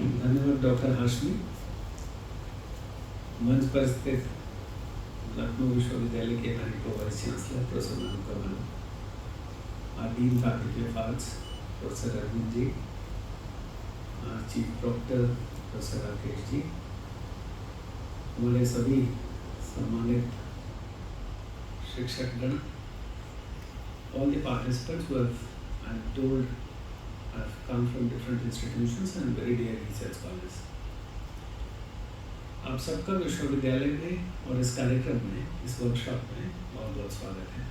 धन्यवाद डॉक्टर हाशमी। मंच पर स्थित लखनऊ विश्वविद्यालय के emeritus vice chancellor professor Manu Kamal, our Dean Faculty of Arts professor Arvind ji, chief proctor professor Rakesh ji, हमारे सभी सम्मानित शिक्षकगण, all the participants who have, I'm told, have come from different institutions and very dear research scholars. आप सबका विश्वविद्यालय में और इस कार्यक्रम में, इस वर्कशॉप में बहुत बहुत स्वागत है।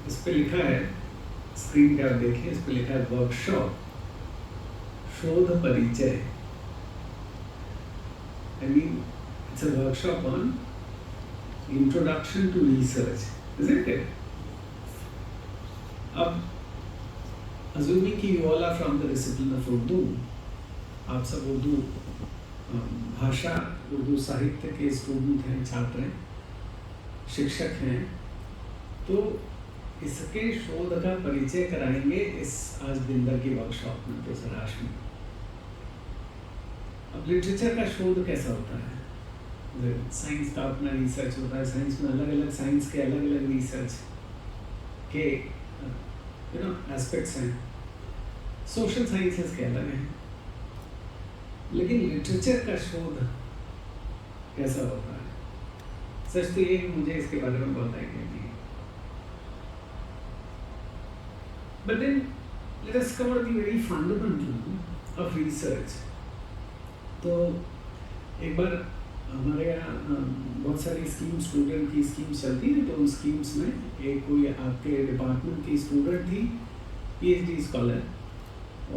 इस पे लिखा है, स्क्रीन पे आप देखिए, इस पे लिखा है वर्कशॉप शोध परिचय। I mean, it's a workshop on introduction to research, isn't it? अब assuming कि you all are from the discipline of Urdu, आप सब उर्दू भाषा, उर्दू साहित्य के स्टूडेंट हैं, छात्र हैं, शिक्षक हैं, तो इसके शोध का परिचय कराएंगे इस आज दिन भर की वर्कशॉप में प्रोफेसर हाशमी। अब लिटरेचर का शोध कैसा होता है? साइंस का अपना रिसर्च होता है, साइंस में अलग अलग साइंस के अलग अलग रिसर्च के एस्पेक्ट्स हैं, सोशल साइंसेस के अलग हैं, लेकिन लिटरेचर का शोध कैसा होता है? सच तो ये मुझे इसके बारे में बहुत आइडिया नहीं है। But then let us cover the very fundamental of research. तो एक बार हमारे यहाँ बहुत सारी स्कीम, स्टूडेंट की स्कीम्स चलती है, तो उन स्कीम्स में एक कोई आपके डिपार्टमेंट की स्टूडेंट थी, पीएचडी स्कॉलर,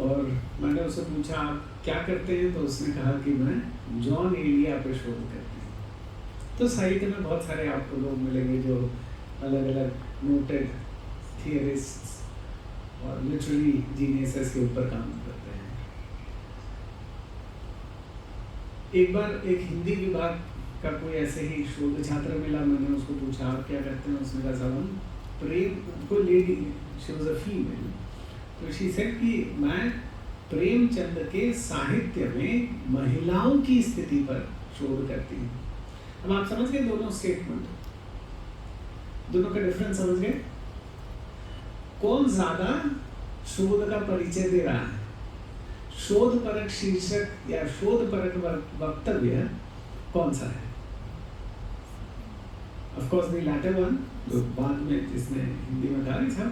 और मैंने उससे पूछा आप क्या करते हैं, तो उसने कहा कि मैं जॉन एलिया पे शोध करती हूँ। तो साहित्य में बहुत सारे आपको लोग मिलेंगे जो अलग अलग नोटेड थियरिस्ट्स और लिटरेरी जीनियसेस के ऊपर काम करते हैं। एक बार एक हिंदी विभाग का कोई ऐसे ही शोध छात्र मिला, मैंने उसको पूछा आप क्या करते हैं, उसने कहा साहब प्रेम, कोई lady, she was a female, तो शी सेड कि मैं प्रेमचंद के साहित्य में महिलाओं की स्थिति पर शोध करती हूँ। अब आप समझ गए दोनों स्टेटमेंट, दोनों का डिफरेंस समझ गए? कौन ज्यादा शोध का परिचय दे रहा है? शोध परक शीर्षक या शोध परक वक्तव्य कौन सा है? Of course the latter one, जो बाद में जिसने हिंदी में कहा था,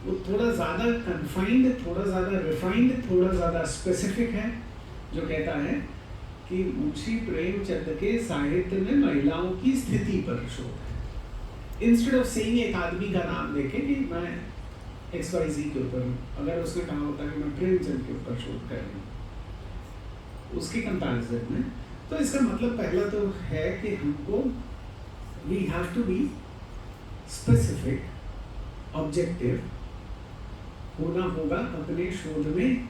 वो थोड़ा ज़्यादा कन्फाइंड, थोड़ा ज़्यादा रिफाइंड, थोड़ा ज़्यादा स्पेसिफिक है, जो कहता है कि मुंशी प्रेमचंद के साहित्य में महिलाओं की स्थिति पर शोध है। इंस्टेड ऑफ सेइंग एक आदमी का नाम देके कि मैं XYZ के ऊपर, अगर उसने कहा होता कि मैं प्रेमचंद के ऊपर शोध कर रही हूँ उसके कंपैरिजन में, तो इसका मतलब पहला तो है कि हमको we have to be specific, objective होना होगा अपने शोध में।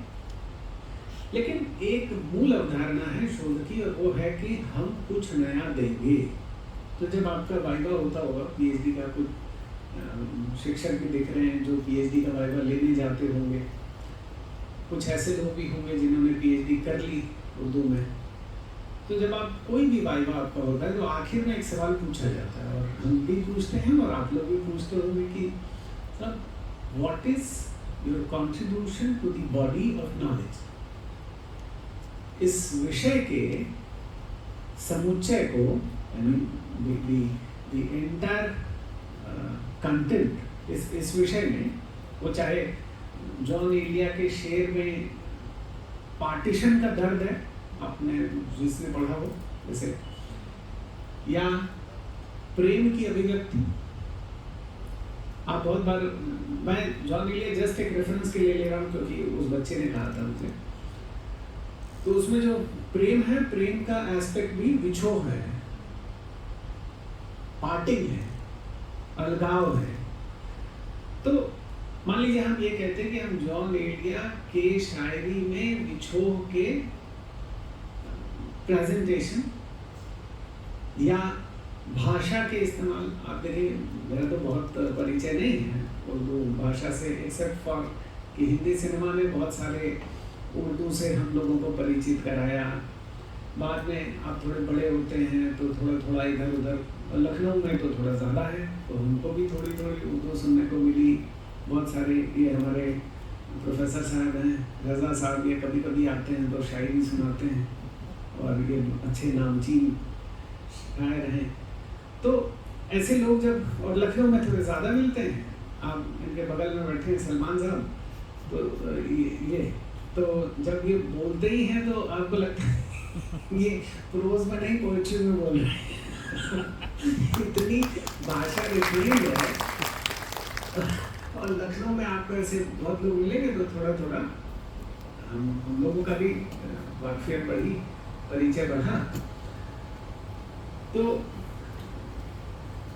लेकिन एक मूल अवधारणा है शोध की, और वो है कि हम कुछ नया देंगे। तो जब आपका वाइवा होता होगा, पीएचडी का, कुछ शिक्षक भी दिख रहे हैं जो पीएचडी का वाइवा लेने जाते होंगे, कुछ ऐसे लोग भी होंगे जिन्होंने पीएचडी कर ली उर्दू में, तो जब आप कोई भी वाइवा आपका होता है तो आखिर में एक सवाल पूछा जाता है, और हम भी पूछते हैं और आप लोग भी पूछते होंगे कि sir what is your contribution to the body of knowledge? इस विषय के समुच्चय को, I mean the entire content इस विषय में, वो चाहे जॉन एलिया के शेर में पार्टीशन का दर्द है, आपने जिसने पढ़ा हो जैसे, या प्रेम की अभिव्यक्ति। आप बहुत बार, मैं जॉन एलिया जस्ट एक रेफरेंस के लिए ले रहा हूँ क्योंकि उस बच्चे ने कहा था मुझे, तो उसमें जो प्रेम है, प्रेम का एस्पेक्ट भी विछोह है, पार्टिंग है, अलगाव है। तो मान लीजिए हम ये कहते हैं कि हम जॉन एलिया के शायरी में विछोह के प्रेजेंटेशन या भाषा के इस्तेमाल, आप देखिए मेरा तो बहुत परिचय नहीं है उर्दू भाषा से, एक्सेप्ट फॉर कि हिंदी सिनेमा में बहुत सारे उर्दू से हम लोगों को परिचित कराया। बाद में आप थोड़े बड़े होते हैं तो थोड़ा थोड़ा इधर उधर, लखनऊ में तो थोड़ा ज़्यादा है तो हमको भी थोड़ी थोड़ी उर्दू सुनने को मिली। बहुत सारे ये हमारे प्रोफेसर साहब हैं, रज़ा साहब, ये कभी कभी आते हैं तो शायरी सुनाते हैं और ये अच्छे नामचीन शायर हैं। तो ऐसे लोग जब, और लखनऊ में थोड़े ज़्यादा मिलते हैं। आप इनके बगल में बैठे हैं सलमान साहब, तो ये तो जब ये बोलते ही हैं तो आपको लगता है ये प्रोज में नहीं पोएट्री में बोल रहे हैं। इतनी भाषा रिफाइंड है। और लखनऊ में आपको ऐसे बहुत लोग मिलेंगे तो थोड़ा थोड़ा हम लोगों का भी वाकफियत बढ़ी, परिचय बढ़ा। तो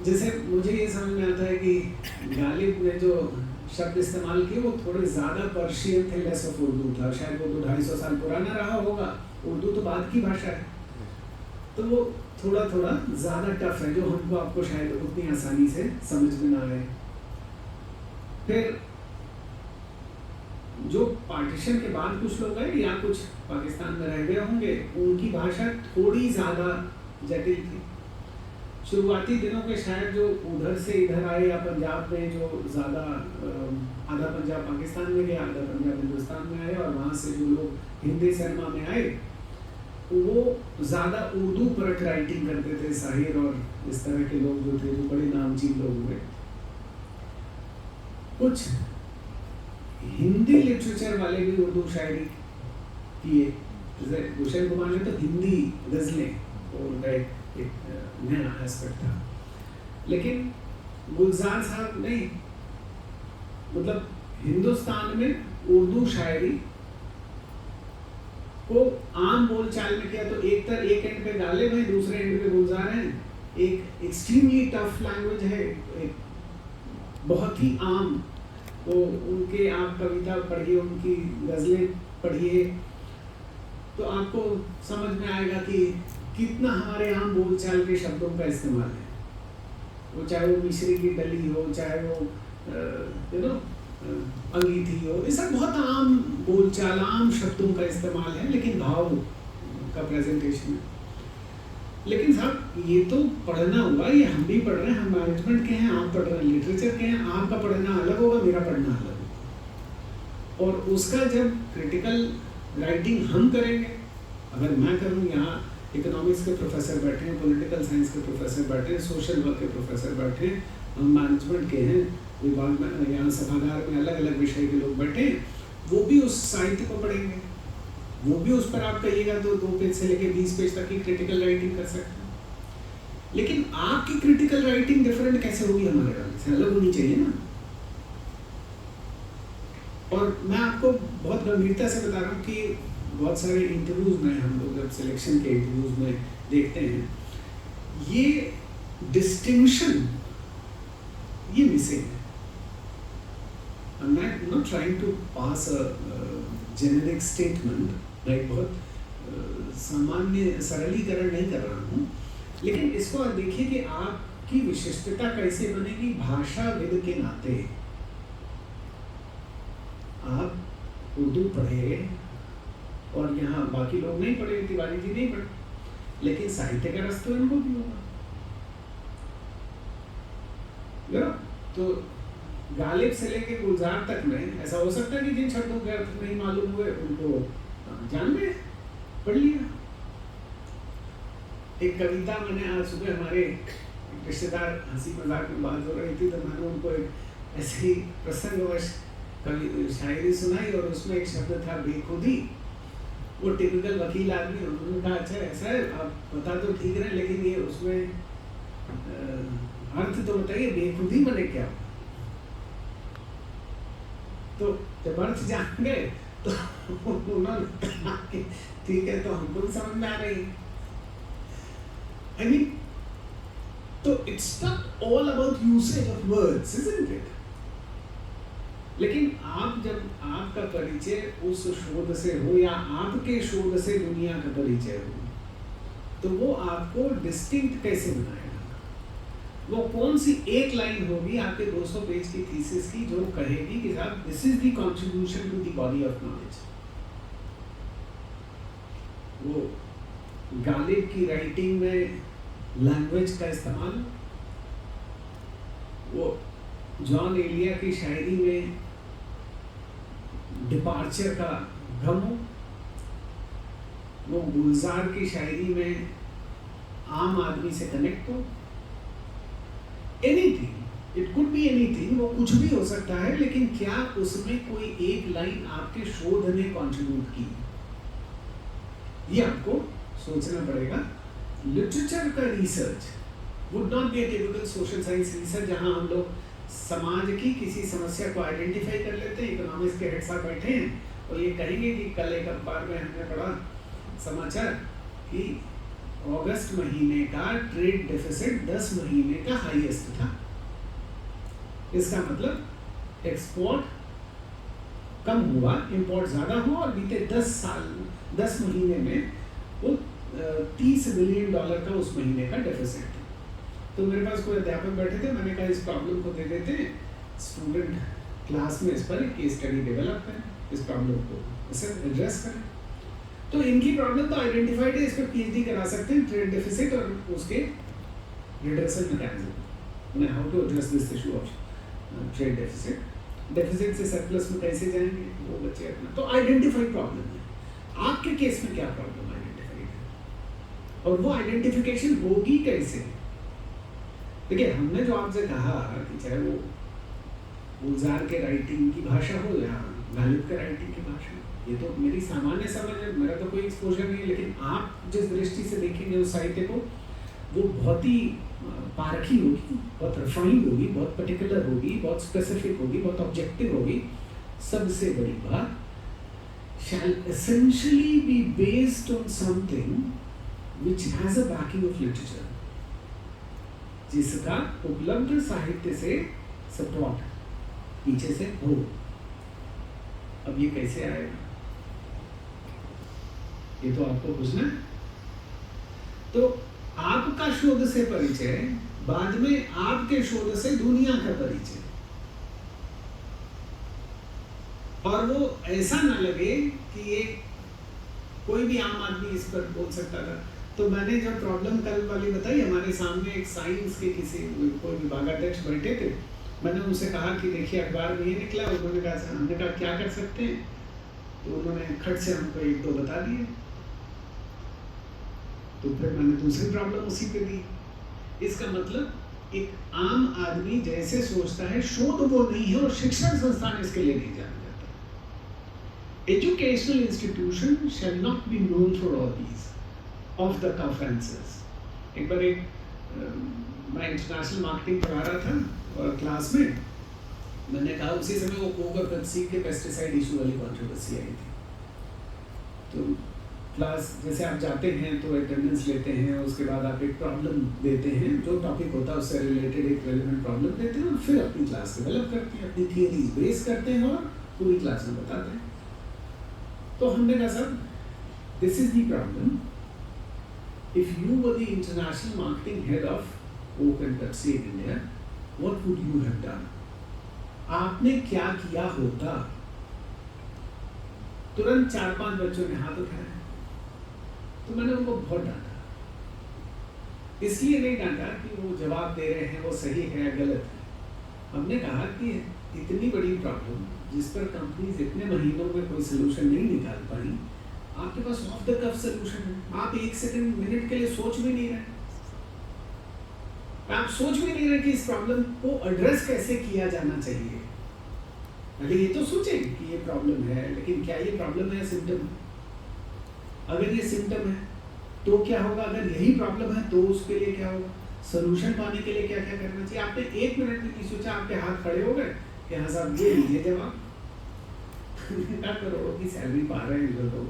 जैसे मुझे ये समझ में आता है कि गालिब ने जो शब्द इस्तेमाल किए वो थोड़े ज़्यादा पर्शियन थे, लेस ऑफ उर्दू था। शायद वो 200-250 साल पुराना रहा होगा, उर्दू तो बाद की भाषा है, तो वो थोड़ा थोड़ा ज़्यादा टफ है, जो हमको आपको शायद उतनी आसानी से समझ में ना आए। फिर जो पार्टीशन के बाद कुछ लोग आए या कुछ पाकिस्तान में रह गए होंगे, उनकी भाषा थोड़ी ज़्यादा जटिल थी। शुरुआती दिनों के शायद जो उधर से इधर आए या पंजाब में जो ज़्यादा, आधा पंजाब पाकिस्तान में गया, आधा पंजाब हिंदुस्तान में आए, और वहाँ से जो लोग हिंदी सिनेमा में आए वो ज़्यादा उर्दू पर राइटिंग करते थे। साहिर और इस तरह के लोग जो थे, जो बड़े नामचीन लोग हुए। कुछ हिंदी लिटरेचर वाले भी उर्दू शायरी किए, जैसे गुलशन कुमार ने तो हिंदी गज़लें, और उनका एक नया एस्पेक्ट था। लेकिन गुलजार साहब नहीं, मतलब हिंदुस्तान में उर्दू शायरी को आम बोलचाल में किया तो एक एंड पे गालिब है, दूसरे एंड पे गुलजार हैं। एक एक्सट्रीमली टफ लैंग्वेज है, एक बहुत ही आम। तो उनके आप कविता पढ़िए, उनकी गज़लें पढ़िए, तो आपको समझ में आएगा कि कितना हमारे आम बोलचाल के शब्दों का इस्तेमाल है। वो चाहे वो मिश्री की डली हो, चाहे वो अंगीठी हो, ये सब बहुत आम बोलचाल, आम शब्दों का इस्तेमाल है, लेकिन भाव का प्रेजेंटेशन है। लेकिन साहब ये तो पढ़ना हुआ, ये हम भी पढ़ रहे हैं, हम मैनेजमेंट के हैं, आप पढ़ रहे हैं लिटरेचर के हैं। आपका पढ़ना अलग होगा, मेरा पढ़ना अलग होगा, और उसका जब क्रिटिकल राइटिंग हम करेंगे, अगर मैं करूँ, यहाँ इकोनॉमिक्स के प्रोफेसर बैठे हैं, पॉलिटिकल साइंस के प्रोफेसर बैठे हैं, सोशल वर्क के प्रोफेसर बैठे हैं, हम मैनेजमेंट के हैं, विभाग में यहाँ सभागार में अलग अलग विषय के लोग बैठे हैं, वो भी उस साहित्य को पढ़ेंगे। वो भी उस पर आप कहिएगा तो 2 पेज से लेके 20 पेज तक की क्रिटिकल राइटिंग कर सकते हैं। लेकिन आपकी क्रिटिकल राइटिंग डिफरेंट कैसे होगी हमारे वाले से? अलग होनी चाहिए ना। और मैं आपको बहुत गंभीरता से बता रहा हूँ कि बहुत सारे इंटरव्यूज में, हम लोग जब सिलेक्शन के इंटरव्यूज में देखते हैं, ये डिस्टिंक्शन ये मिसिंग है। I'm not trying to pass a generic statement, like बहुत सामान्य सरलीकरण नहीं कर रहा हूँ, लेकिन इसको देखिए कि आपकी विशिष्टता कैसे बनेगी भाषाविद के नाते। आप उर्दू पढ़े और यहाँ बाकी लोग नहीं पढ़े, तिवारी जी नहीं पढ़े, लेकिन साहित्य का रस तो इनको भी होगा। तो गालिब से लेके गुलजार तक में ऐसा हो सकता है कि जिन शब्दों के अर्थ नहीं मालूम हुए उनको जान गए, पढ़ लिया। एक कविता मैंने आज सुबह, हमारे रिश्तेदार हंसी मजाक में बात हो रही थी, तो मैंने उनको एक ऐसे ही प्रसंगवश शायरी सुनाई, और उसमें एक शब्द था बेखुदी। वो टिपिकल वकील आदमी, उन्होंने कहा अच्छा ऐसा है, आप बता तो ठीक रहे, लेकिन ये उसमें अर्थ तो बताइए, बेखुदी बने क्या? तो जब अर्थ जान गए तो उन्होंने कहा कि ठीक है, तो हमको भी समझ में आ रही है। I mean, तो it's not all about usage of words, isn't it? लेकिन आप जब आपका परिचय उस शोध से हो या आपके शोध से दुनिया का परिचय हो, तो वो आपको डिस्टिंक्ट कैसे बनाएगा? वो कौन सी एक लाइन होगी आपके 200 पेज की थीसिस की जो कहेगी कि साहब this is the contribution to the body of knowledge. वो गालिब की राइटिंग में लैंग्वेज का इस्तेमाल, वो जॉन एलिया की शायरी में डिपार्चर का गम हो, वो गुलजार की शायरी में आम आदमी से कनेक्ट हो, anything, it could be anything, वो कुछ भी हो सकता है, लेकिन क्या उसमें कोई एक लाइन आपके शोध ने कंट्रीब्यूट की, ये आपको सोचना पड़ेगा। लिटरेचर का research would not be A typical social science research जहां हम लोग समाज की किसी समस्या को आइडेंटिफाई कर लेते हैं, इकोनॉमिक्स के हेड साहब बैठे हैं और ये कहेंगे कि कल एक अखबार में हमने पढ़ा समाचार कि अगस्त महीने का ट्रेड डेफिसिट 10 महीने का हाईएस्ट था। इसका मतलब एक्सपोर्ट कम हुआ, इंपोर्ट ज़्यादा हुआ और बीते 10 महीने में वो $30 बिलियन का उस महीने का डेफिसिट था। तो मेरे पास कोई अध्यापक बैठे थे, मैंने कहा इस प्रॉब्लम को दे देते हैं, स्टूडेंट क्लास में इस पर एक केस स्टडी डेवलप करें, इस प्रॉब्लम को इसे एड्रेस करें। तो इनकी प्रॉब्लम तो आइडेंटिफाइड है, इस पर पीएचडी करा सकते हैं, ट्रेड डेफिसिट और उसके redressal mechanism, how to address this issue of trade deficit से सरप्लस में कैसे जाएंगे वो बच्चे अपना। तो आइडेंटिफाइड प्रॉब्लम है, आपके केस में क्या प्रॉब्लम आइडेंटिफाइड है और वो आइडेंटिफिकेशन होगी कैसे। देखिए हमने जो आपसे कहा कि चाहे वो गुलजार के राइटिंग की भाषा हो या गालिब के राइटिंग की भाषा, ये तो मेरी सामान्य समझ है, मेरा तो कोई एक्सपोजर नहीं है, लेकिन आप जिस दृष्टि से देखेंगे उस साहित्य को, वो बहुत ही पारखी होगी, बहुत रिफाइंड होगी, बहुत पर्टिकुलर होगी, बहुत स्पेसिफिक होगी, बहुत ऑब्जेक्टिव होगी। सबसे बड़ी बात, shall essentially be based on something which has a backing of literature, जिसका उपलब्ध साहित्य से सपोर्ट पीछे से हो। अब ये कैसे आएगा, ये तो आपको पूछना है। तो आपका शोध से परिचय, बाद में आपके शोध से दुनिया का परिचय, और वो ऐसा ना लगे कि ये कोई भी आम आदमी इस पर बोल सकता था। तो मैंने जब प्रॉब्लम कल वाली बताई, हमारे सामने एक साइंस के किसी कोई विभागाध्यक्ष बैठे थे, मैंने उनसे कहा कि देखिए अखबार में ये निकला, उन्होंने कहा, हमने कहा क्या कर सकते हैं, तो उन्होंने खट से हमको 1-2 बता दिए। तो फिर मैंने दूसरी प्रॉब्लम उसी पे दी। इसका मतलब एक आम आदमी जैसे सोचता है, शोध वो नहीं है और शिक्षण संस्थान इसके लिए नहीं जाना जाता। Educational institution shall not be known for all these off the cuff answers. एक बार मैं इंटरनेशनल मार्केटिंग पढ़ा रहा था और क्लास में मैंने कहा, उसी समय वो कोक और पेप्सी के पेस्टिसाइड इशू वाली कंट्रोवर्सी आई थी। तो क्लास जैसे आप जाते हैं तो अटेंडेंस लेते हैं, उसके बाद आप एक प्रॉब्लम देते हैं, जो टॉपिक होता है उससे रिलेटेड एक रेलेवेंट प्रॉब्लम देते हैं और फिर अपनी क्लास डेवलप करते हैं, अपनी थियरीज बेस करते हैं और पूरी क्लास में बताते हैं। तो हमने कहा sir, this is the problem, if you were the international marketing head of Coke and Pepsi in India, what would you have done, आपने क्या किया होता। तुरंत 4-5 बच्चों ने हाथ उठाया। तो मैंने उनको बहुत डांटा, इसलिए नहीं डांटा कि वो जवाब दे रहे हैं वो सही है या गलत है। हमने कहा कि इतनी बड़ी प्रॉब्लम जिस पर कंपनीज इतने महीनों में कोई सोल्यूशन नहीं निकाल पाई, आपके पास ऑफ द कफ सोल्यूशन है। आप 1 सेकंड मिनट के लिए सोच भी नहीं रहे, आप सोच भी नहीं रहे कि इस प्रॉब्लम को एड्रेस कैसे किया जाना चाहिए। पहले ये तो सोचें कि ये प्रॉब्लम है, लेकिन क्या ये प्रॉब्लम है, सिम्टम? अगर ये सिम्टम है तो क्या होगा, अगर यही प्रॉब्लम है तो उसके लिए क्या होगा, सोल्यूशन पाने के लिए क्या क्या करना चाहिए। आपने 1 मिनट में नहीं सोचा, आपके हाथ खड़े हो गए कि हाँ साहब ये लीजिए जवाब। क्या करोड़ों की सैलरी पा रहे हैं जो लोग,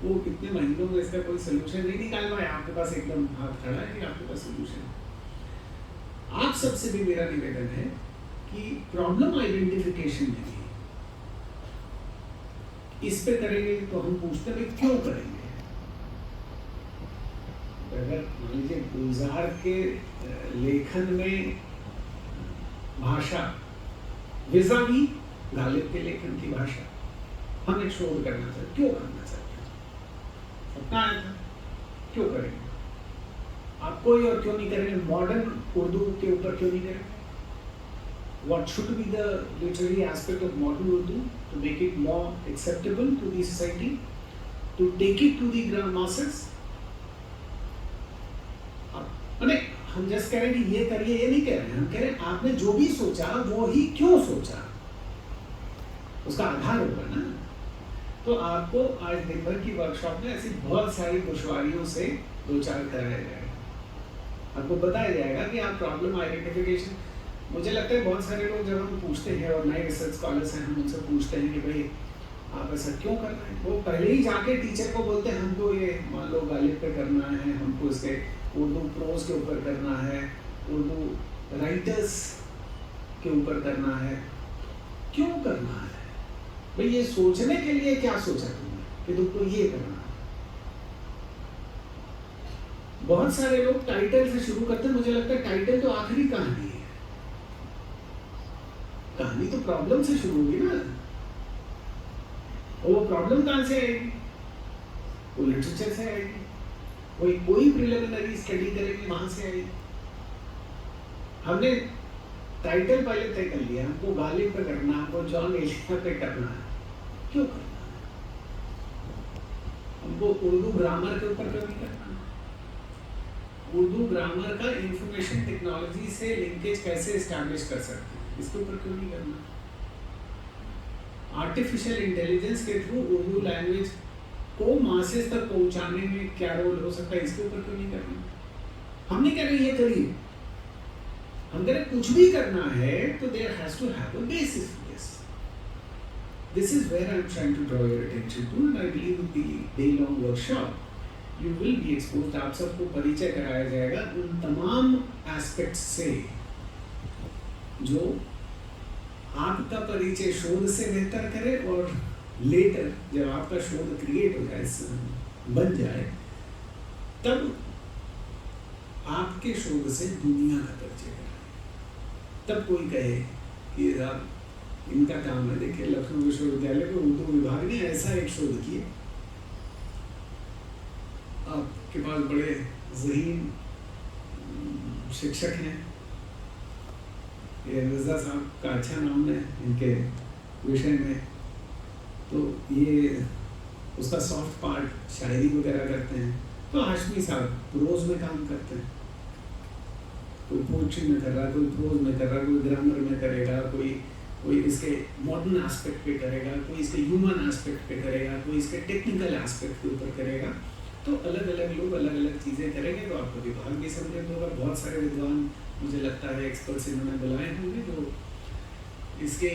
वो कितने महीनों में इसका कोई सोल्यूशन नहीं निकाल पाए, आपके पास एकदम हाथ खड़ा है कि आपके पास सोल्यूशन। आप सबसे भी मेरा निवेदन है कि प्रॉब्लम आइडेंटिफिकेशन नहीं, इस पे करेंगे तो हम पूछते हैं क्यों करेंगे। अगर मान लीजिए गुलजार के लेखन में भाषा विज़ावी गालिब के लेखन की भाषा, हम एक शोध करना चाहते, क्यों करना चाहते हैं? सपना आया था, क्यों करेंगे? आप कोई और क्यों नहीं करेंगे? मॉडर्न उर्दू के ऊपर क्यों नहीं करेंगे? What should be the literary aspect of modern Urdu to make it more acceptable to the society, to take it to the masses? अरे हम जस्ट कह रहे हैं कि ये करिए, ये नहीं कह रहे हैं, हम कह रहे हैं आपने जो भी सोचा वो ही क्यों सोचा, उसका आधार होगा ना। तो आपको आज दिन भर की वर्कशॉप में ऐसी बहुत सारी दुश्वारियों से दो चार कराया जाएगा, आपको बताया जाएगा कि आप प्रॉब्लम आइडेंटिफिकेशन। मुझे लगता है बहुत सारे लोग जब हम पूछते हैं, और नए रिसर्च स्कॉलर्स हैं, हम उनसे पूछते हैं कि भाई आप ऐसा क्यों कर रहे हैं, वो पहले ही जाके टीचर को बोलते हैं हमको ये मान लो गालिब पे करना है, हमको इसके उर्दू प्रोज के ऊपर करना है, उर्दू राइटर्स के ऊपर करना है। क्यों करना है भाई? ये सोचने के लिए क्या सोचा तुमने कि तुमको ये करना है? बहुत सारे लोग टाइटल से शुरू करते हैं, मुझे लगता है टाइटल तो आखिरी कहानी है, कहानी तो प्रॉब्लम से शुरू होगी ना। और वो प्रॉब्लम कहां से आएगी? वो लिटरेचर से आएगी, कोई प्रिलिमिनरी स्टडी करेंगे वहां से आएगी। हमने टाइटल पहले तय कर लिया, हमको गालिब पे करना, हमको जॉन एलिया पे करना है। क्यों करना है? हमको उर्दू ग्रामर के ऊपर क्यों नहीं करना है? उर्दू ग्रामर का इंफॉर्मेशन टेक्नोलॉजी से लिंकेज कैसे एस्टैब्लिश कर सकते हैं, इसके ऊपर क्यों नहीं करना? आर्टिफिशियल इंटेलिजेंस के थ्रू उर्दू लैंग्वेज को मासेस तक पहुंचाने में क्या रोल हो सकता है, इसके ऊपर क्यों नहीं करना? हम नहीं कह रहे ये करिए, हम कह रहे कुछ भी करना है तो there has to have a basis for this. This is where I am trying to draw your attention to, and I believe with the day long workshop you will be exposed. आप सबको परिचय कराया जाएगा उन तमाम aspects से जो आपका परिचय शोध से बेहतर करे, और लेटर जब आपका शोध क्रिएट हो जाए, बन जाए, तब आपके शोध से दुनिया का परिचय कराए। तब कोई कहे कि आप इनका काम है, देखिए लखनऊ विश्वविद्यालय के उर्दू विभाग ने ऐसा एक शोध किया, आपके पास बड़े ज़हीन शिक्षक हैं, ये रज़ा साहब का अच्छा नाम है इनके विषय में, तो ये उसका सॉफ्ट पार्ट शायरी वगैरह करते हैं। तो हाशमी साहब प्रोज में काम करते हैं, कोई पोइट्री में कर रहा, कोई प्रोज में कर रहा, कोई ग्रामर में करेगा, कोई इसके मॉडर्न एस्पेक्ट पे करेगा, कोई इसके ह्यूमन एस्पेक्ट पे करेगा, कोई इसके टेक्निकल एस्पेक्ट के ऊपर करेगा। तो अलग अलग लोग अलग अलग चीज़ें करेंगे, तो आपको विभाग भी समझ होगा। बहुत सारे विद्वान मुझे लगता है एक्सपर्ट्स इन्होंने बुलाए होंगे जो इसके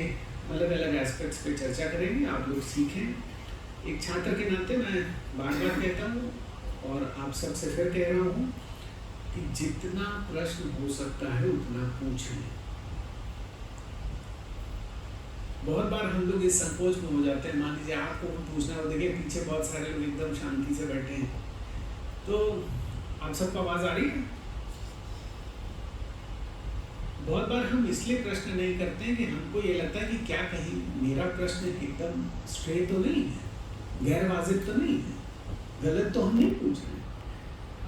अलग अलग एस्पेक्ट्स पे चर्चा करेंगे, आप लोग सीखें। एक छात्र के नाते मैं बार बार कहता हूँ, और आप सबसे फिर कह रहा हूँ कि जितना प्रश्न हो सकता है उतना पूछें। बहुत बार हम लोग इस संकोच में हो जाते हैं, मान लीजिए आपको पूछना हो, देखिए पीछे बहुत सारे लोग एकदम शांति से बैठे हैं, तो आप सबको आवाज आ रही है? बहुत बार हम इसलिए प्रश्न नहीं करते हैं कि हमको ये लगता है कि क्या कहीं मेरा प्रश्न एकदम स्ट्रेट तो नहीं है, गैर वाजिब तो नहीं है, गलत तो हम नहीं पूछ रहे।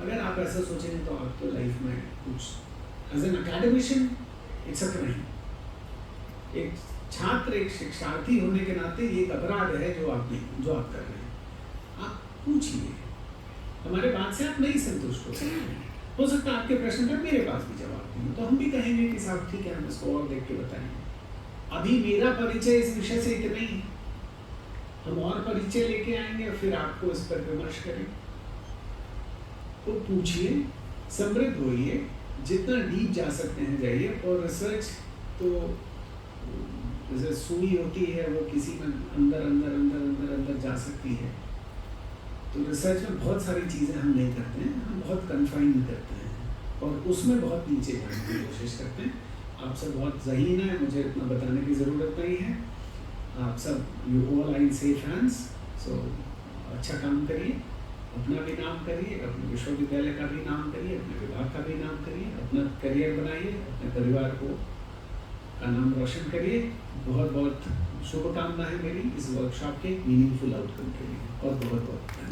अगर आप ऐसा सोचेंगे तो आप तो लाइफ में कुछ as an academician it's a crime. एक छात्र, एक शिक्षार्थी होने के नाते ये एक अपराध है जो आप कर रहे हैं। आप पूछिए, हमारे बात से आप नहीं संतुष्ट हो सकता है आपके प्रश्न का मेरे पास भी जवाब नहीं हो, तो हम भी कहेंगे कि साहब ठीक है, हम इसको और देख के बताएंगे। अभी मेरा परिचय इस विषय से इतना ही, हम और परिचय लेके आएंगे और फिर आपको इस पर विमर्श करेंगे। तो पूछिए, समृद्ध होइए, जितना डीप जा सकते हैं जाइए। और रिसर्च तो जैसे सुई होती है, वो किसी में अंदर अंदर अंदर अंदर अंदर जा सकती है। तो रिसर्च में बहुत सारी चीज़ें हम नहीं करते हैं, हम बहुत कन्फाइन करते हैं और उसमें बहुत नीचे जाने की कोशिश करते हैं। आप सब बहुत ज़हीन है, मुझे इतना बताने की ज़रूरत नहीं है। आप सब you all are in safe hands, so अच्छा काम करिए अपना भी नाम करिए, अपने विश्वविद्यालय का भी नाम करिए, अपने विभाग का भी नाम करिए, अपना करियर बनाइए, अपने परिवार को का नाम रोशन करिए। बहुत बहुत शुभकामनाएं मेरी इस वर्कशॉप के मीनिंगफुल आउटकम के लिए, और बहुत बहुत धन्यवाद।